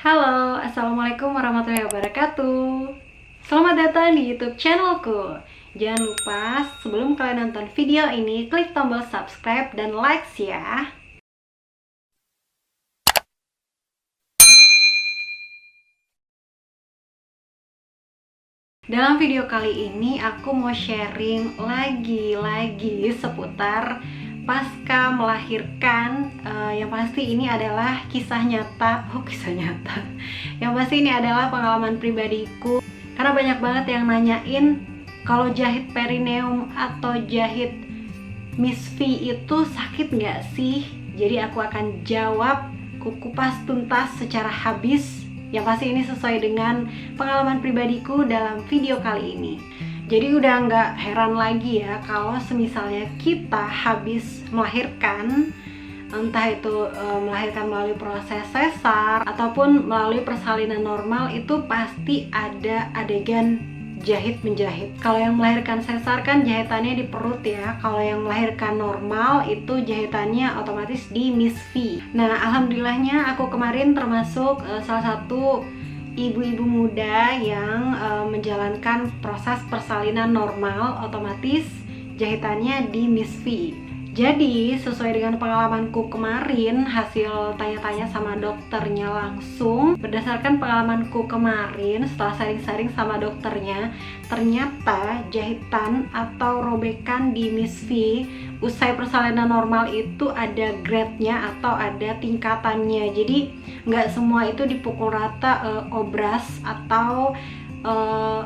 Halo, Assalamualaikum warahmatullahi wabarakatuh. Selamat datang di YouTube channelku. Jangan lupa sebelum kalian nonton video ini, klik tombol subscribe dan likes ya. Dalam video kali ini aku mau sharing lagi seputar pasca melahirkan. Yang pasti ini adalah kisah nyata. Yang pasti ini adalah pengalaman pribadiku. Karena banyak banget yang nanyain kalau jahit perineum atau jahit Miss V itu sakit nggak sih? Jadi aku akan jawab, kupas tuntas secara habis. Yang pasti ini sesuai dengan pengalaman pribadiku dalam video kali ini. Jadi udah nggak heran lagi ya kalau semisalnya kita habis melahirkan, entah itu melahirkan melalui proses sesar ataupun melalui persalinan normal, itu pasti ada adegan jahit-menjahit. Kalau yang melahirkan sesar kan jahitannya di perut ya. Kalau yang melahirkan normal itu jahitannya otomatis di Miss V. Nah, alhamdulillahnya aku kemarin termasuk salah satu ibu-ibu muda yang menjalankan proses persalinan normal, otomatis jahitannya di Miss V. Jadi sesuai dengan pengalamanku kemarin, hasil tanya-tanya sama dokternya langsung, berdasarkan pengalamanku kemarin setelah sharing-sharing sama dokternya, ternyata jahitan atau robekan di Miss V usai persalinan normal itu ada grade-nya atau ada tingkatannya. Jadi nggak semua itu dipukul rata obras atau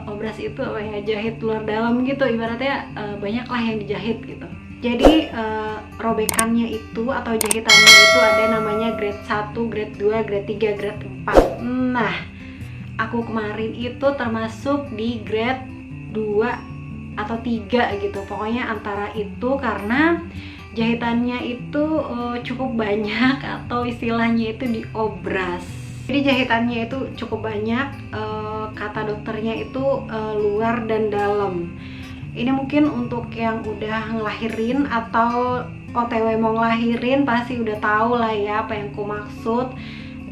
obras itu apa ya, jahit luar dalam gitu, ibaratnya banyaklah yang dijahit gitu. Jadi robekannya itu atau jahitannya itu ada namanya grade 1, grade 2, grade 3, grade 4. Nah, aku kemarin itu termasuk di grade 2 atau 3 gitu. Pokoknya antara itu karena jahitannya itu cukup banyak atau istilahnya itu diobras. Jadi jahitannya itu cukup banyak, kata dokternya itu luar dan dalam. Ini mungkin untuk yang udah ngelahirin atau OTW mau ngelahirin pasti udah tahu lah ya apa yang ku maksud.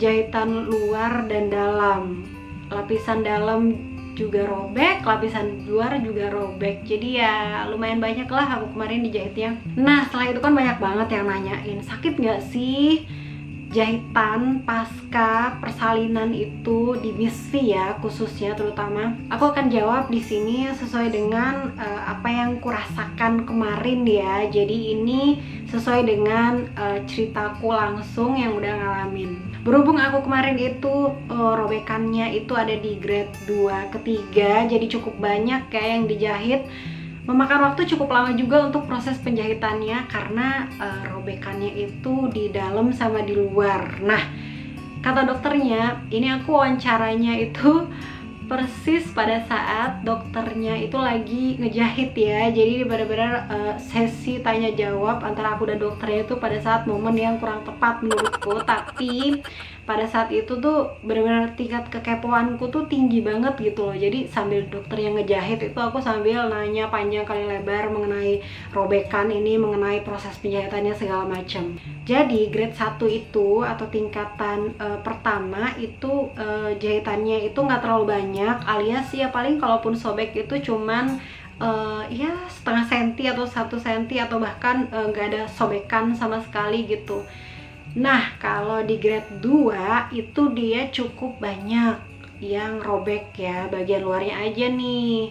Jahitan luar dan dalam, lapisan dalam juga robek, lapisan luar juga robek. Jadi ya lumayan banyak lah aku kemarin dijahitnya. Nah, setelah itu kan banyak banget yang nanyain, sakit nggak sih jahitan pasca persalinan itu di Miss V ya, khususnya terutama. Aku akan jawab di sini sesuai dengan apa yang kurasakan kemarin ya. Jadi ini sesuai dengan ceritaku langsung yang udah ngalamin. Berhubung aku kemarin itu robekannya itu ada di grade 2 ketiga, jadi cukup banyak kayak yang dijahit. Memakan waktu cukup lama juga untuk proses penjahitannya karena robekannya itu di dalam sama di luar. Nah, kata dokternya, ini aku wawancaranya itu persis pada saat dokternya itu lagi ngejahit ya. Jadi benar-benar sesi tanya jawab antara aku dan dokternya itu pada saat momen yang kurang tepat menurutku. Tapi pada saat itu tuh benar-benar tingkat kekepoanku tuh tinggi banget gitu loh. Jadi sambil dokternya ngejahit itu aku sambil nanya panjang kali lebar mengenai robekan ini, mengenai proses penjahitannya segala macam. Jadi grade 1 itu atau tingkatan pertama itu jahitannya itu nggak terlalu banyak, alias ya paling kalaupun sobek itu cuman ya setengah senti atau 1 senti atau bahkan nggak ada sobekan sama sekali gitu. Nah, kalau di grade 2 itu dia cukup banyak yang robek ya, bagian luarnya aja nih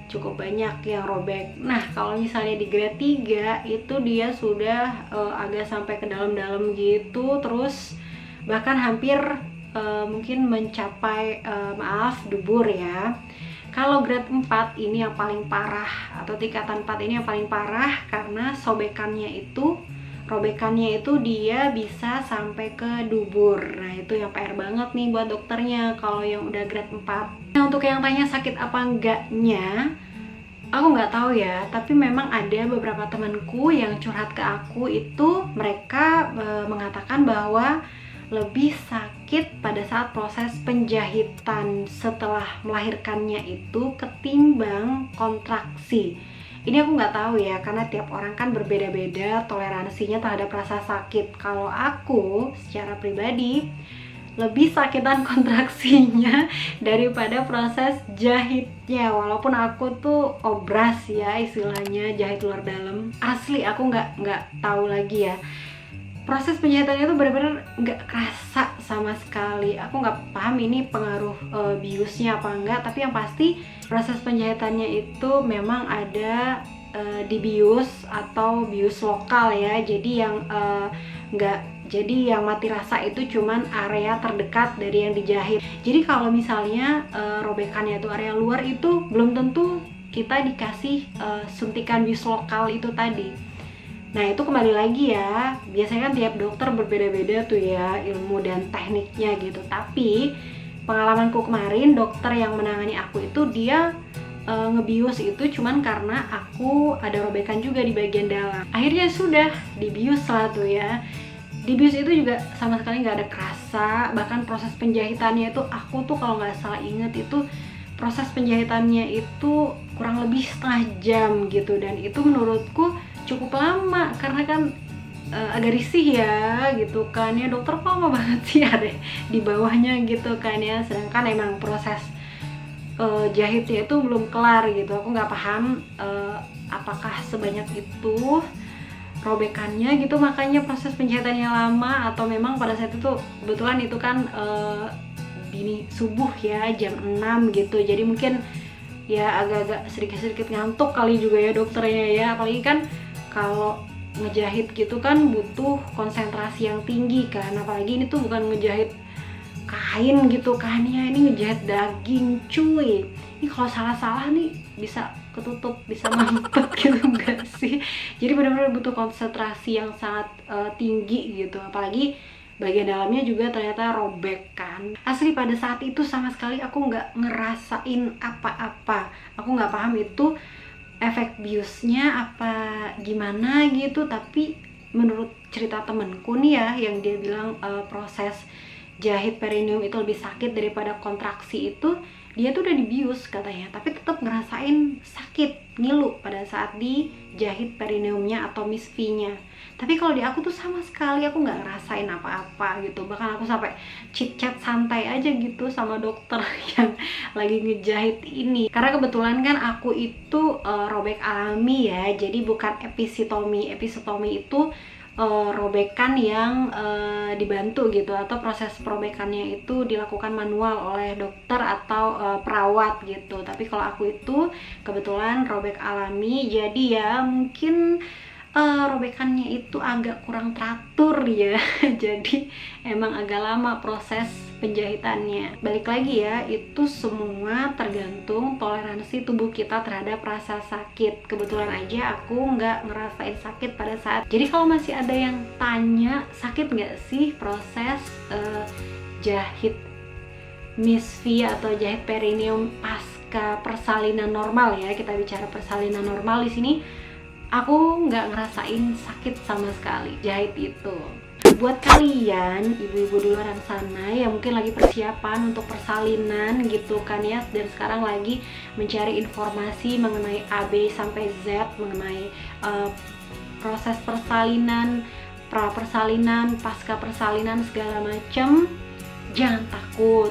cukup banyak yang robek. Nah, kalau misalnya di grade 3 itu dia sudah agak sampai ke dalam-dalam gitu, terus bahkan hampir mungkin mencapai dubur ya. Kalau grade 4 ini yang paling parah, atau tingkatan 4 ini yang paling parah karena robekannya itu dia bisa sampai ke dubur. Nah, itu yang PR banget nih buat dokternya kalau yang udah grade 4. Nah, untuk yang tanya sakit apa enggaknya, aku nggak tahu ya, tapi memang ada beberapa temanku yang curhat ke aku itu mereka mengatakan bahwa lebih sakit pada saat proses penjahitan setelah melahirkannya itu ketimbang kontraksi. Ini aku nggak tahu ya, karena tiap orang kan berbeda-beda toleransinya terhadap rasa sakit. Kalau aku secara pribadi lebih sakitan kontraksinya daripada proses jahitnya. Walaupun aku tuh obras ya istilahnya, jahit luar dalam. Asli aku nggak tahu lagi ya. Proses penjahitannya tuh benar-benar nggak kerasa sama sekali. Aku nggak paham ini pengaruh biusnya apa enggak. Tapi yang pasti proses penjahitannya itu memang ada di bius atau bius lokal ya. Jadi yang jadi yang mati rasa itu cuman area terdekat dari yang dijahit. Jadi kalau misalnya robekannya itu area luar, itu belum tentu kita dikasih suntikan bius lokal itu tadi. Nah itu kembali lagi ya, biasanya kan tiap dokter berbeda-beda tuh ya ilmu dan tekniknya gitu. Tapi pengalamanku kemarin, dokter yang menangani aku itu dia ngebius itu cuman karena aku ada robekan juga di bagian dalam. Akhirnya sudah dibius lah tuh ya. Dibius itu juga sama sekali nggak ada kerasa. Bahkan proses penjahitannya itu aku tuh kalau nggak salah inget itu proses penjahitannya itu kurang lebih setengah jam gitu. Dan itu menurutku cukup lama karena kan agak risih ya gitu kan ya, dokter kok lama banget sih ada di bawahnya gitu kan ya. Sedangkan emang proses jahitnya itu belum kelar gitu. Aku nggak paham apakah sebanyak itu robekannya gitu makanya proses penjahitannya lama, atau memang pada saat itu kebetulan itu kan dini subuh ya, jam 6 gitu. Jadi mungkin ya agak-agak sedikit-sedikit ngantuk kali juga ya dokternya ya. Apalagi kan kalau ngejahit gitu kan butuh konsentrasi yang tinggi kan. Apalagi ini tuh bukan ngejahit kain gitu kan ya, ini ngejahit daging cuy. Ini kalau salah-salah nih bisa ketutup, bisa mampet gitu enggak sih. Jadi benar-benar butuh konsentrasi yang sangat tinggi gitu. Apalagi bagian dalamnya juga ternyata robek kan. Asli pada saat itu sama sekali aku nggak ngerasain apa-apa. Aku nggak paham itu efek biusnya apa gimana gitu. Tapi menurut cerita temenku nih ya, yang dia bilang proses jahit perineum itu lebih sakit daripada kontraksi itu, dia tuh udah dibius katanya, tapi tetap ngerasain sakit, ngilu pada saat dijahit perineumnya atau misfinya. Tapi kalau di aku tuh sama sekali aku nggak ngerasain apa-apa gitu. Bahkan aku sampai chit-chat santai aja gitu sama dokter yang lagi ngejahit ini. Karena kebetulan kan aku itu robek alami ya, jadi bukan episiotomi. Episiotomi itu robekan yang dibantu gitu, atau proses perobekannya itu dilakukan manual oleh dokter atau perawat gitu. Tapi kalau aku itu kebetulan robek alami, jadi ya mungkin robekannya itu agak kurang teratur ya. Jadi emang agak lama proses penjahitannya. Balik lagi ya, itu semua tergantung toleransi tubuh kita terhadap rasa sakit. Kebetulan aja aku nggak ngerasain sakit pada saat. Jadi kalau masih ada yang tanya sakit nggak sih proses jahit misfi atau jahit perineum pasca persalinan normal ya, kita bicara persalinan normal di sini. Aku nggak ngerasain sakit sama sekali jahit itu. Buat kalian ibu-ibu di luar sana yang mungkin lagi persiapan untuk persalinan gitu kan ya, dan sekarang lagi mencari informasi mengenai A, B sampai Z, mengenai proses persalinan, pra persalinan, pasca persalinan segala macam, jangan takut.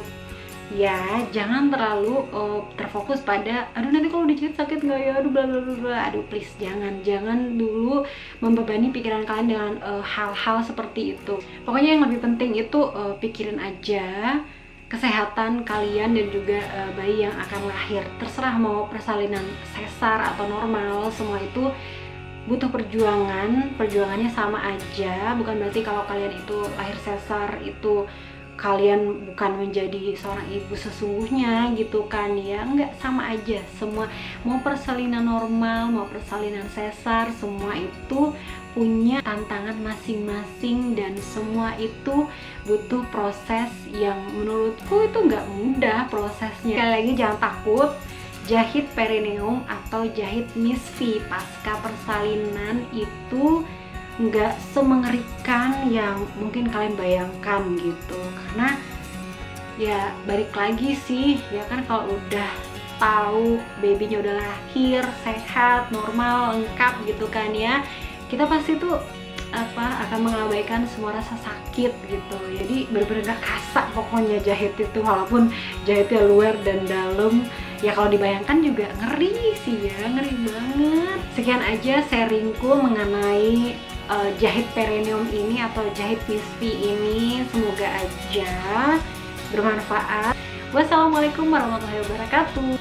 Ya, jangan terlalu terfokus pada aduh nanti kalau dijahit sakit nggak ya, aduh bla bla bla. Aduh please jangan dulu membebani pikiran kalian dengan hal-hal seperti itu. Pokoknya yang lebih penting itu pikirin aja kesehatan kalian dan juga bayi yang akan lahir. Terserah mau persalinan sesar atau normal, semua itu butuh perjuangan. Perjuangannya sama aja. Bukan berarti kalau kalian itu lahir sesar itu kalian bukan menjadi seorang ibu sesungguhnya gitu kan ya. Enggak, sama aja semua, mau persalinan normal mau persalinan sesar, semua itu punya tantangan masing-masing dan semua itu butuh proses yang menurutku itu nggak mudah prosesnya. Sekali lagi jangan takut, jahit perineum atau jahit misfi pasca persalinan itu nggak semengerikan yang mungkin kalian bayangkan gitu. Karena ya balik lagi sih ya kan, kalau udah tahu babynya udah lahir sehat normal lengkap gitu kan ya, kita pasti tuh akan mengabaikan semua rasa sakit gitu. Jadi bener-bener gak kasak pokoknya jahit itu, walaupun jahitnya luar dan dalam. Ya kalau dibayangkan juga ngeri sih ya, ngeri banget. Sekian aja sharingku mengenai jahit perineum ini atau jahit PSP ini. Semoga aja bermanfaat. Wassalamualaikum warahmatullahi wabarakatuh.